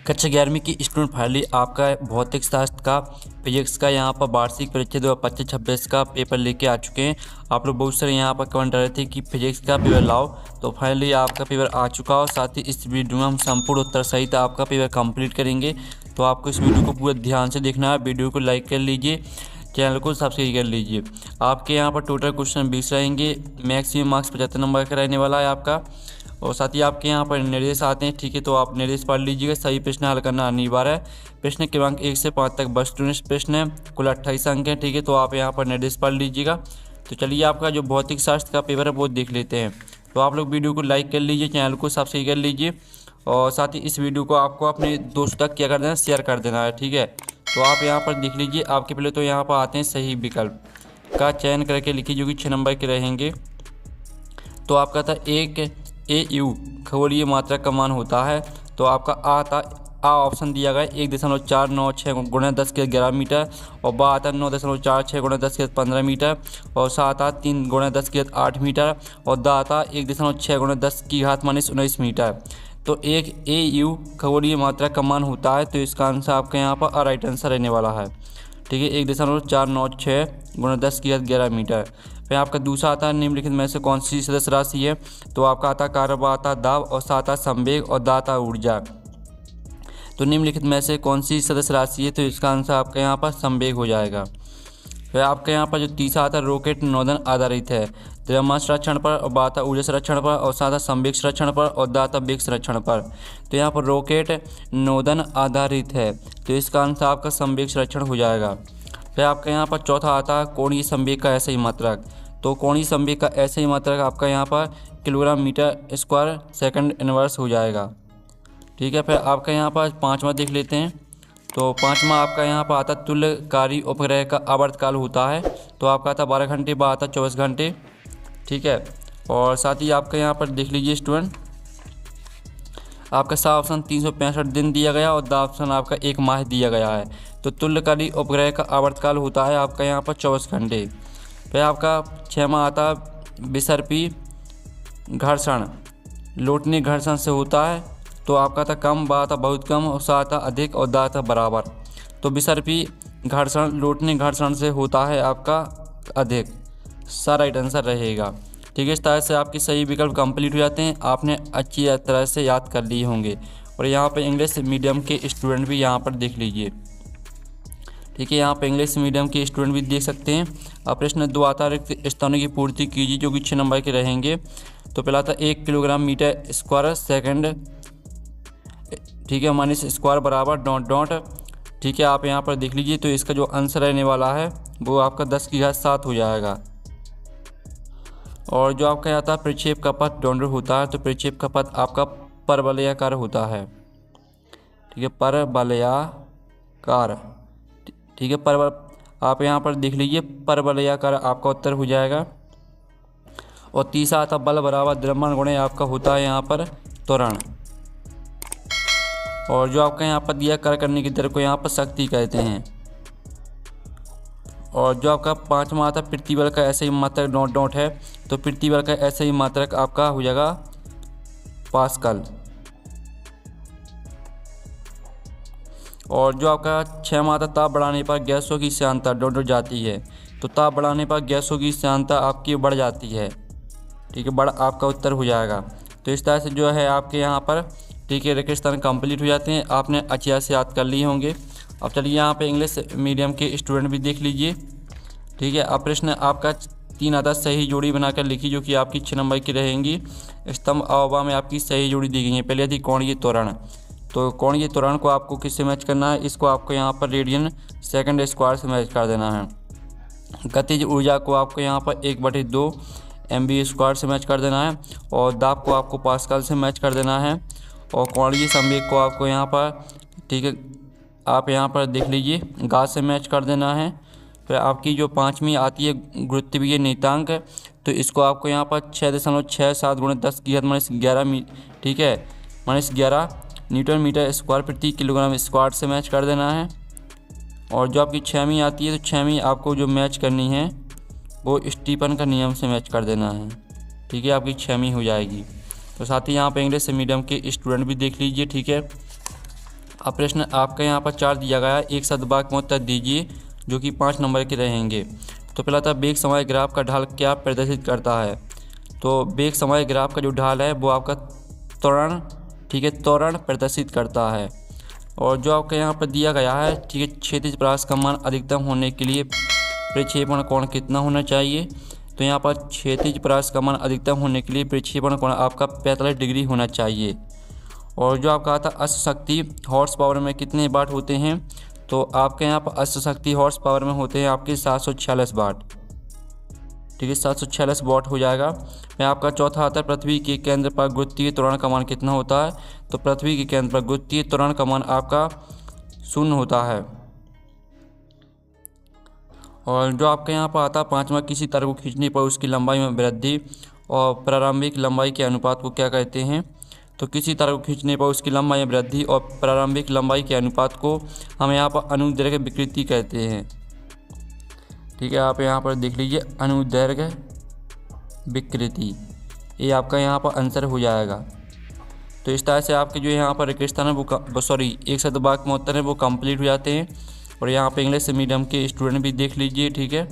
कक्षा 11वीं की स्टूडेंट फाइनली आपका भौतिक शास्त्र का फिजिक्स का यहाँ पर वार्षिक परीक्षा 2025-26 का पेपर लेके आ चुके हैं। आप लोग बहुत सारे यहाँ पर कमेंट कर रहे थे कि फिजिक्स का पेपर लाओ, तो फाइनली आपका पेपर आ चुका हो। साथ ही इस वीडियो में हम संपूर्ण उत्तर सहित आपका पेपर कंप्लीट करेंगे, तो आपको इस वीडियो को पूरा ध्यान से देखना है। वीडियो को लाइक कर लीजिए, चैनल को सब्सक्राइब कर लीजिए। आपके यहाँ पर टोटल क्वेश्चन 20 रहेंगे, मैक्सिमम मार्क्स 75 नंबर का रहने वाला है आपका। और साथ ही आपके यहाँ पर निर्देश आते हैं, ठीक है, तो आप निर्देश पढ़ लीजिएगा। सही प्रश्न हल करना अनिवार्य है। प्रश्न क्रमांक 1 से 5 तक वस्तुनिष्ठ प्रश्न है, कुल 28 अंक हैं, ठीक है, तो आप यहाँ पर निर्देश पढ़ लीजिएगा। तो चलिए आपका जो भौतिक शास्त्र का पेपर है वो देख लेते हैं। तो आप लोग वीडियो को लाइक कर लीजिए, चैनल को सब्सक्राइब कर लीजिए, और साथ ही इस वीडियो को आपको अपने दोस्तों तक क्या कर देना है, शेयर कर देना है, ठीक है। तो आप यहाँ पर देख लीजिए, आपके पहले तो यहाँ पर आते हैं सही विकल्प का चयन करके लिखिए, जो कि 6 नंबर के रहेंगे। तो आपका था एक AU खगोलीय मात्रा का मान होता है, तो आपका आ ऑप्शन दिया गया 1.496 गुणा 10 के 11 मीटर, और बा आता 9.46 गुणा 10 के 15 मीटर, और सा आता 3 गुणा 10 के 8 मीटर, और दा आता 1.6 गुणा 10 की घात -19 मीटर। तो एक AU खगोलीय मात्रा का मान होता है, तो इसका आंसर आपका यहाँ पर राइट आंसर रहने वाला है, ठीक है। 1.496 गुणा 10 की घात 11 मीटर। फिर आपका दूसरा आता है निम्नलिखित में से कौन सी सदस्य राशि है, तो आपका आता कारब आता दाब, और सा आता संवेग, और दा आता ऊर्जा। तो निम्नलिखित में से कौन सी सदस्य राशि है, तो इसका आंसर आपका यहाँ पर संवेग हो जाएगा। फिर आपके यहाँ पर जो तीसरा आता है रॉकेट नोदन आधारित है, द्रव्यमान संरक्षण पर, और बा आता ऊर्जा संरक्षण पर, और सा आता संवेग संरक्षण पर, और दा आता वेग संरक्षण पर। तो यहाँ पर रॉकेट नोदन आधारित है, तो इसका आंसर आपका संवेग संरक्षण हो जाएगा। फिर आपका यहाँ पर चौथा आता है कोणीय संवेग का ऐसा ही मात्रक, तो कोणीय संवेग का ऐसा ही मात्रक आपका यहाँ पर kilogram metre square second inverse हो जाएगा, ठीक है। फिर आपका यहाँ पर पाँचवा देख लेते हैं। तो पाँचवा आपका यहाँ पर आता तुल्यकारी उपग्रह का आवर्तकाल होता है, तो आपका आता 12 घंटे, बा आता 24 घंटे, ठीक है। और साथ ही आपका यहाँ पर देख लीजिए स्टूडेंट, आपका सा ऑप्शन 365 दिन दिया गया, और दा ऑप्शन आपका 1 माह दिया गया है। तो तुल्यकारी उपग्रह का आवर्तकाल होता है आपका यहाँ पर 24 घंटे। फिर आपका 6वां आता विसर्पी घर्षण लौटने घर्षण से होता है, तो आपका था कम, बा आता बहुत कम, और सा आता अधिक, और दा आता बराबर। तो विसर्पी घर्षण लौटने घर्षण से होता है आपका अधिक, सा राइट आंसर रहेगा, ठीक है। इस तरह से आपके सही विकल्प कंप्लीट हो जाते हैं, आपने अच्छी तरह से याद कर लिए होंगे। और यहाँ पे इंग्लिश मीडियम के स्टूडेंट भी यहाँ पर देख लीजिए, ठीक है, यहाँ पे इंग्लिश मीडियम के स्टूडेंट भी देख सकते हैं। अब प्रश्न 2 आता रिक्त स्थानों की पूर्ति कीजिए, जो कि 6 नंबर के रहेंगे। तो पहला था 1 किलोग्राम मीटर स्क्वायर सेकंड, ठीक है, माइनस स्क्वायर बराबर डॉट डॉट, ठीक है। आप यहाँ पर देख लीजिए, तो इसका जो आंसर रहने वाला है वो आपका 10 की घात 7 हो जाएगा। और जो आपका यहाँ था प्रक्षेप का पथ डॉट होता है, तो प्रक्षेप का पथ आपका परवलयाकार होता है, ठीक है, परवलयाकार, ठीक है, आप यहाँ पर देख लीजिए परवलयाकार आपका उत्तर हो जाएगा। और तीसरा आता बल बराबर द्रव्यमान गुणे आपका होता है यहाँ पर त्वरण। और जो आपका यहाँ पर दिया कार्य करने की दर को यहाँ पर शक्ति कहते हैं। और जो आपका 5वां आता पृथ्वी बल का ऐसे ही मात्रक डॉट डॉट है, तो पृथ्वी बल का ऐसे ही मात्रक आपका हो जाएगा पास्कल। और जो आपका 6वां आता ताप बढ़ाने पर गैसों की श्यानता डॉट डॉट जाती है, तो ताप बढ़ाने पर गैसों की श्यानता आपकी बढ़ जाती है, ठीक है, बढ़ आपका उत्तर हो जाएगा। तो इस तरह से जो है आपके यहाँ पर, ठीक है, रिक्त स्थान कंप्लीट हो जाते हैं, आपने अच्छी तरह से याद कर लिए होंगे। अब चलिए यहाँ पे इंग्लिश मीडियम के स्टूडेंट भी देख लीजिए, ठीक है। अब प्रश्न आपका 3 आता सही जोड़ी बनाकर लिखी, जो कि आपकी 6 नंबर की रहेंगी। स्तंभ अववा में आपकी सही जोड़ी दी गई है। पहले थी कोणीय त्वरण, तो कोणीय त्वरण को आपको किससे मैच करना है, इसको आपको यहाँ पर रेडियन सेकंड स्क्वायर से मैच कर देना है। गतिज ऊर्जा को आपको यहाँ पर 1/2 MV स्क्वायर से मैच कर देना है, और दाब को आपको पास्कल से मैच कर देना है, और कोणीय संवेग को आपको यहाँ पर, ठीक है, आप यहाँ पर देख लीजिए गाज से मैच कर देना है। फिर आपकी जो 5वीं आती है गुरुत्वीय नियतांक, तो इसको आपको यहाँ पर 6.67 गुणा 10 की घात -11 ठीक है, -11 न्यूटन मीटर स्क्वायर प्रति किलोग्राम स्क्वायर से मैच कर देना है। और जो आपकी 6वीं आती है, तो 6वीं आपको जो मैच करनी है वो स्टीफन का नियम से मैच कर देना है, ठीक है, आपकी 6वीं हो जाएगी। तो साथ ही यहाँ पे इंग्लिश मीडियम के स्टूडेंट भी देख लीजिए, ठीक है। अब प्रश्न आपका यहाँ पर 4 दिया गया है, एक सदवाक्य में उत्तर दीजिए जो कि 5 नंबर के रहेंगे। तो पहला था वेग समय ग्राफ का ढाल क्या प्रदर्शित करता है। तो वेग समय ग्राफ का जो ढाल है वो आपका त्वरण, ठीक है, त्वरण प्रदर्शित करता है। और जो आपका यहाँ पर दिया गया है, ठीक है, क्षैतिज परास का मान अधिकतम होने के लिए प्रक्षेपण कोण कितना होना चाहिए। तो यहाँ पर क्षैतिज परास का मान अधिकतम होने के लिए प्रक्षेपण कोण आपका 45 डिग्री होना चाहिए। और जो आपका आता अश्व शक्ति हॉर्स पावर में कितने वाट होते हैं। तो आपके यहाँ पर अश्व शक्ति हॉर्स पावर में होते हैं आपके 746 वाट, ठीक है, 746 वाट हो जाएगा। मैं आपका चौथा आता है पृथ्वी के केंद्र पर गुरुत्वीय त्वरण का मान कितना होता है। तो पृथ्वी के केंद्र पर गुरुत्वीय त्वरण का मान आपका 0 होता है। और जो आपके यहाँ पर आता है पाँचवा, किसी तार को खींचने पर उसकी लंबाई में वृद्धि और प्रारंभिक लंबाई के अनुपात को क्या कहते हैं। तो किसी तार को खींचने पर उसकी लंबाई में वृद्धि और प्रारंभिक लंबाई के अनुपात को हम यहाँ पर अनुदैर्घ्य विकृति कहते हैं, ठीक है। आप यहाँ पर देख लीजिए अनुदैर्घ्य विकृति, ये आपका यहाँ पर आंसर हो जाएगा। तो इस तरह से आपके जो यहाँ पर रेगिस्तान है वो एक सदवाक्य में उत्तर है वो कंप्लीट हो जाते हैं। और यहाँ पे इंग्लिश मीडियम के स्टूडेंट भी देख लीजिए, ठीक है।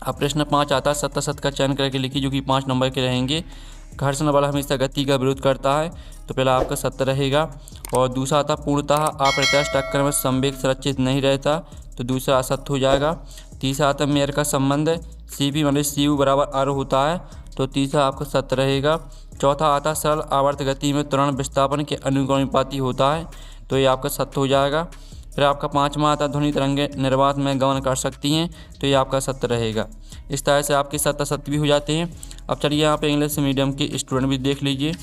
अब प्रश्न 5 आता है, सत्ता सत का चयन करके लिखिए जो कि 5 नंबर के रहेंगे। घर्षण बल हमेशा गति का विरोध करता है। तो पहला आपका सत्य रहेगा। और दूसरा आता पूर्णतः अप्रत्याशित टक्कर में संवेग सुरक्षित नहीं रहता। तो दूसरा असत्य हो जाएगा। तीसरा आता मेयर का संबंध CP माइनस CU बराबर R होता है। तो तीसरा आपका सत्य रहेगा। चौथा आता सरल आवर्त गति में त्वरण विस्थापन के अनुपाती होता है। तो ये आपका सत्य हो जाएगा। फिर आपका 5वां आता ध्वनि तरंगें निर्वात में गमन कर सकती हैं। तो ये आपका सत्य रहेगा। इस तरह से आपके सत्य सत्य भी हो जाते हैं। अब चलिए यहाँ पे इंग्लिश मीडियम के स्टूडेंट भी देख लीजिए,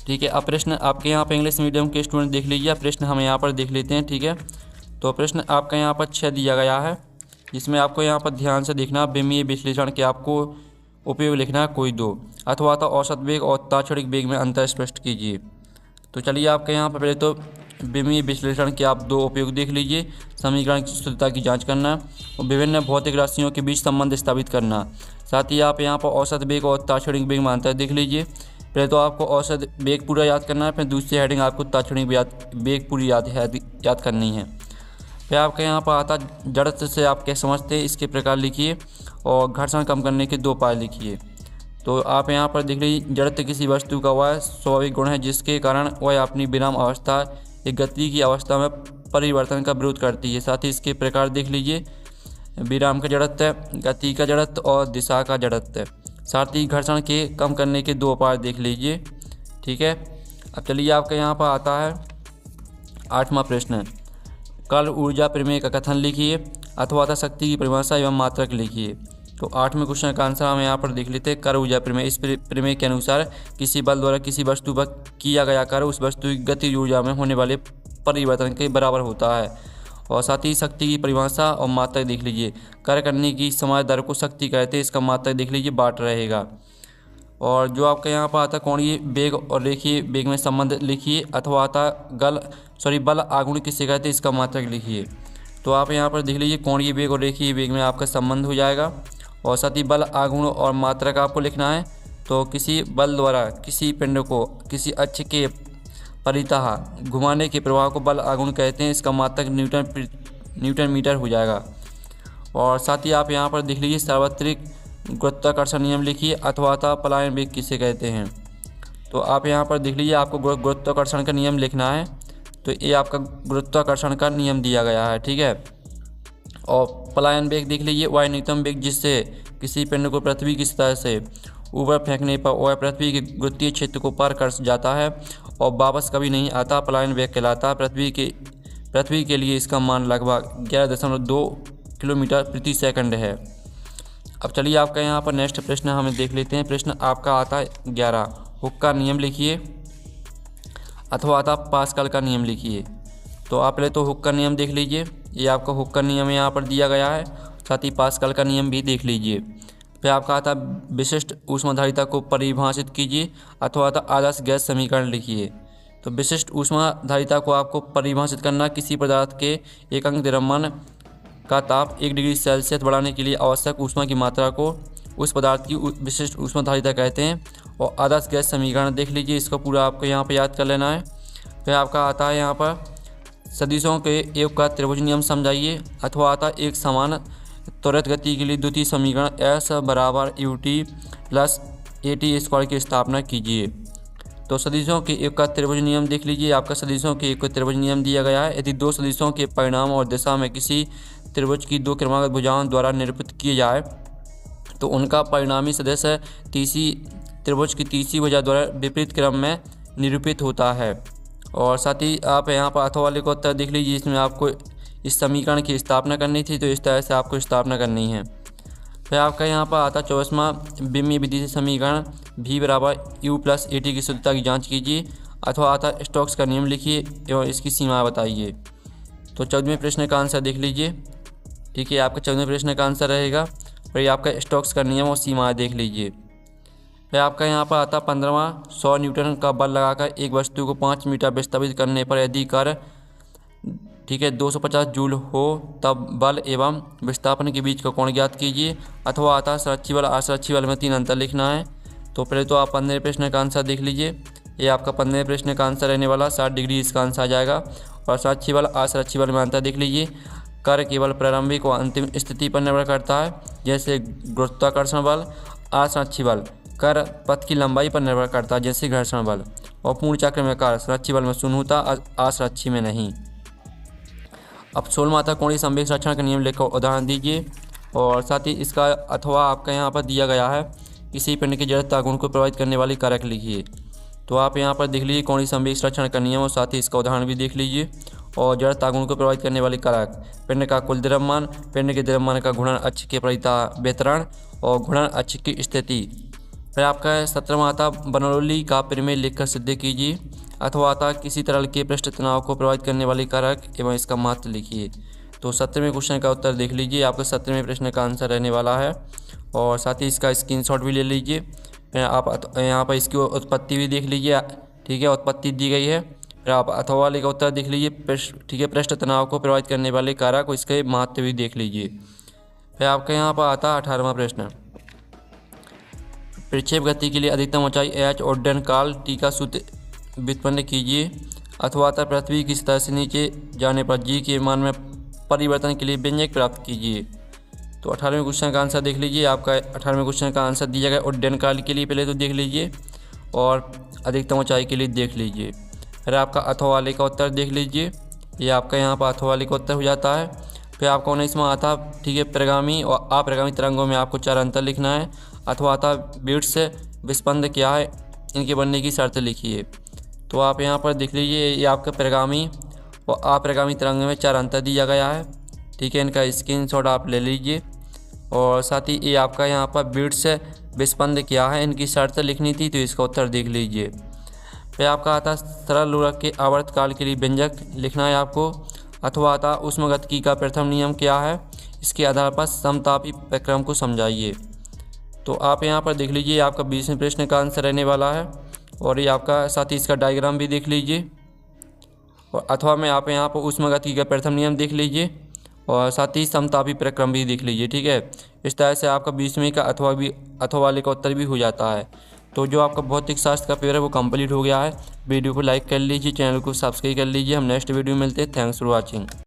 ठीक है। अब प्रश्न आपके यहाँ पे इंग्लिश मीडियम के स्टूडेंट देख लीजिए। प्रश्न हम यहाँ पर देख लेते हैं, ठीक है। तो प्रश्न आपका यहाँ पर 6 दिया गया है, जिसमें आपको यहाँ पर ध्यान से देखना, विमीय विश्लेषण के आपको उपयोग लिखना है कोई दो, अथवा तो औसत वेग और ताक्षणिक वेग में अंतर स्पष्ट कीजिए। तो चलिए आपके यहाँ पर पहले तो विमीय विश्लेषण के आप 2 उपयोग देख लीजिए। समीकरण की शुद्धता की जांच करना और विभिन्न भौतिक राशियों के बीच संबंध स्थापित करना। साथ ही आप यहाँ पर औसत वेग और ताक्षणिक वेग में अंतर देख लीजिए। पहले तो आपको औसत वेग पूरा याद करना है, फिर दूसरी हेडिंग आपको ताक्षणिक वेग पूरी याद करनी है। फिर आपके यहाँ पर आता जड़त्व से आप क्या समझते हैं, इसके प्रकार लिखिए। और घर्षण कम करने के 2 उपाय लिखिए। तो आप यहाँ पर देख लीजिए, जड़त्व किसी वस्तु का वह स्वाभाविक गुण है जिसके कारण वह अपनी विराम अवस्था एक गति की अवस्था में परिवर्तन का विरोध करती है। साथ ही इसके प्रकार देख लीजिए, विराम का जड़त्व, गति का जड़त्व और दिशा का जड़त्व। साथ ही घर्षण के कम करने के 2 उपाय देख लीजिए, ठीक है। अब चलिए आपका यहाँ पर आता है 8वां प्रश्न, कल ऊर्जा प्रमेय का कथन लिखिए अथवा था शक्ति की परिभाषा एवं मात्रक लिखिए। तो 8वें क्वेश्चन का आंसर हम यहाँ पर देख लेते हैं, कर ऊर्जा प्रमेय। इस प्रमेय के अनुसार किसी बल द्वारा किसी वस्तु पर किया गया कार्य उस वस्तु की गतिज ऊर्जा में होने वाले परिवर्तन के बराबर होता है। और साथ ही शक्ति की परिभाषा और मात्रक देख लीजिए, कार्य करने की समय दर को शक्ति कहते हैं, इसका मात्रक देख लीजिए वाट रहेगा। और जो आपका यहाँ पर आता कोणीय वेग और रेखीय वेग में संबंध लिखिए, अथवा आता बल आघूर्ण किसे कहते हैं, इसका मात्रक लिखिए। तो आप यहाँ पर देख लीजिए, कोणीय वेग और रेखीय वेग में आपका संबंध हो जाएगा। और साथ ही बल आघूर्ण और मात्रक आपको लिखना है। तो किसी बल द्वारा किसी पिंड को किसी अक्ष के परितः घुमाने के प्रभाव को बल आघूर्ण कहते हैं, इसका मात्रक न्यूटन मीटर हो जाएगा। और साथ ही आप यहाँ पर देख लीजिए, सार्वत्रिक गुरुत्वाकर्षण नियम लिखिए, अथवा पलायन वेग किसे कहते हैं। तो आप यहाँ पर देख लीजिए, आपको गुरुत्वाकर्षण का नियम लिखना है। तो ये आपका गुरुत्वाकर्षण का नियम दिया गया है, ठीक है। और पलायन वेग देख लीजिए, वह न्यूनतम वेग जिससे किसी पिंड को पृथ्वी की सतह से ऊपर फेंकने पर वह पृथ्वी के गुरुत्वीय क्षेत्र को पार कर जाता है और वापस कभी नहीं आता, पलायन वेग कहलाता है। पृथ्वी के लिए इसका मान लगभग 11.2 किलोमीटर प्रति सेकंड है। अब चलिए आपका यहाँ पर नेक्स्ट प्रश्न हमें देख लेते हैं। प्रश्न आपका आता है 11, हुक का नियम लिखिए, अथवा आता पास्कल का नियम लिखिए। तो आप पहले तो हुक का नियम देख लीजिए, ये आपका हुक का नियम यहाँ पर दिया गया है। साथ ही पास्कल का नियम भी देख लीजिए। फिर आपका आता विशिष्ट ऊष्माधारिता को परिभाषित कीजिए, अथवा आता आदर्श गैस समीकरण लिखिए। तो विशिष्ट ऊष्माधारिता को आपको परिभाषित करना, किसी पदार्थ के एकांक द्रव्यमान का ताप 1 डिग्री सेल्सियस बढ़ाने के लिए आवश्यक ऊष्मा की मात्रा को उस पदार्थ की विशिष्ट ऊष्माधारिता कहते हैं। और आदर्श गैस समीकरण देख लीजिए, इसको पूरा आपको यहाँ पे याद कर लेना है। फिर आपका आता है यहाँ पर सदिशों के योग का त्रिभुज नियम समझाइए, अथवा आता है एक समान त्वरित गति के लिए द्वितीय समीकरण एस बराबर U T plus A T square की स्थापना कीजिए। तो सदिशों के योग का त्रिभुज नियम देख लीजिए। आपका सदिशों के योग का त्रिभुज नियम दिया गया है। यदि दो सदिशों के परिणाम और दिशा में किसी त्रिभुज की दो क्रमागत भुजाओं द्वारा निरूपित किए जाए तो उनका परिणामी सदिश तीसरी त्रिभुज की तीसरी भुजा द्वारा विपरीत क्रम में निरूपित होता है। और साथ ही आप यहाँ पर अथवा वाले को उत्तर देख लीजिए, इसमें आपको इस समीकरण की स्थापना करनी थी, तो इस तरह से आपको स्थापना करनी है। फिर आपका यहाँ पर आता 24वां बिम्य विधि से समीकरण v बराबर u प्लस ए टी की शुद्धता की जांच कीजिए, अथवा आता स्टोक्स का नियम लिखिए एवं इसकी सीमा बताइए। तो 14वें प्रश्न का आंसर देख लीजिए। ठीक है, आपका 14वें प्रश्न का आंसर रहेगा। फिर आपका स्टोक्स का नियम और सीमा देख लीजिए। फिर आपका यहाँ पर आता 15वां 100 न्यूटन का बल लगाकर एक वस्तु को 5 मीटर विस्थापित करने पर यदि कर ठीक है 250 जूल हो तब बल एवं विस्थापन के बीच का कोण ज्ञात कीजिए, अथवा आता संरक्षी बल असंरक्षी बल में 3 अंतर लिखना है। तो पहले तो आप 15वें प्रश्न का आंसर देख लीजिए। ये आपका 15वें प्रश्न का आंसर रहने वाला 60 डिग्री इसका आंसर आ जाएगा। और संरक्षी बल असंरक्षी बल में अंतर देख लीजिए। कर केवल प्रारंभिक और अंतिम स्थिति पर निर्भर करता है, जैसे गुरुत्वाकर्षण बल। असंरक्षी बल कर पथ की लंबाई पर निर्भर करता है, जैसे घर्षण बल। और पूर्ण चक्र में कार्य संरक्षी बल में शून्य होता, असंरक्षी में नहीं। अब 16वां आता कोणीय संवेग संरक्षण का नियम लेकर उदाहरण दीजिए। और साथ ही इसका अथवा आपका यहाँ पर दिया गया है किसी पिंड के जड़ता गुण को प्रभावित करने वाली कारक लिखिए। तो आप यहाँ पर देख लीजिए कोणीय संवेग संरक्षण का नियम और साथ ही इसका उदाहरण भी देख लीजिए। और जड़ता गुण को प्रभावित करने वाली कारक पिंड का कुल द्रव्यमान, पिंड के द्रव्यमान का घूर्णन अक्ष के परिता वितरण और घूर्णन अक्ष की स्थिति। फिर आपका 17वां आता बर्नौली का प्रमेय लिखकर सिद्ध कीजिए, अथवा आता किसी तरल के पृष्ठ तनाव को प्रभावित करने वाली कारक एवं इसका महत्व लिखिए। तो 17वें क्वेश्चन का उत्तर देख लीजिए। आपका 17वें प्रश्न का आंसर रहने वाला है। और साथ ही इसका स्क्रीनशॉट भी ले लीजिए। आप यहाँ पर इसकी उत्पत्ति भी देख लीजिए। ठीक है, उत्पत्ति दी गई है। फिर आप अथवा वाले का उत्तर देख लीजिए। ठीक है, पृष्ठ तनाव को प्रभावित करने वाले कारक को इसके महत्व भी देख लीजिए। फिर आपका यहाँ पर आता 18वां प्रश्न, प्रक्षेप गति के लिए अधिकतम ऊंचाई h और उड्डयन काल t का सूत्र व्युत्पन्न कीजिए, अथवा पृथ्वी की सतह से नीचे जाने पर g के मान में परिवर्तन के लिए व्यंजक प्राप्त कीजिए। तो 18वें क्वेश्चन का आंसर देख लीजिए। आपका 18वें क्वेश्चन का आंसर दिया गया उड्डयन काल के लिए पहले तो देख लीजिए और अधिकतम ऊंचाई के लिए देख लीजिए। फिर आपका अथवा वाले का उत्तर देख लीजिए। ये आपका यहाँ पर अथवा वाले का उत्तर हो जाता है। फिर आपका 19वां आता ठीक है प्रगामी और अप्रगामी तरंगों में आपको 4 अंतर लिखना है, अथवा आता बीट्स विस्पंद क्या है इनके बनने की शर्त लिखिए। तो आप यहाँ पर देख लीजिए ये आपका प्रगामी और अप्रगामी तरंग में 4 अंतर दिया गया है। ठीक है, इनका स्क्रीनशॉट आप ले लीजिए। और साथ ही ये आपका यहाँ पर बीट्स विस्पंद क्या है इनकी शर्त लिखनी थी, तो इसका उत्तर देख लीजिए। फिर आपका आता सरल लोलक के आवर्तकाल के लिए व्यंजक लिखना है आपको, अथवा आता ऊष्मागतिकी का प्रथम नियम क्या है, इसके आधार पर समतापी प्रक्रम को समझाइए। तो आप यहाँ पर देख लीजिए आपका 20वें प्रश्न का आंसर रहने वाला है। और ये आपका साथ ही इसका डायग्राम भी देख लीजिए। और अथवा में आप यहाँ पर ऊष्मागतिकी का प्रथम नियम देख लीजिए और साथ ही समतापी प्रक्रम भी देख लीजिए। ठीक है, इस तरह से आपका 20वें का अथवा वाले का उत्तर भी हो जाता है। तो जो आपका भौतिक शास्त्र का पेपर है वो कंप्लीट हो गया है। वीडियो को लाइक कर लीजिए, चैनल को सब्सक्राइब कर लीजिए। हम नेक्स्ट वीडियो में मिलते हैं। Thanks for watching.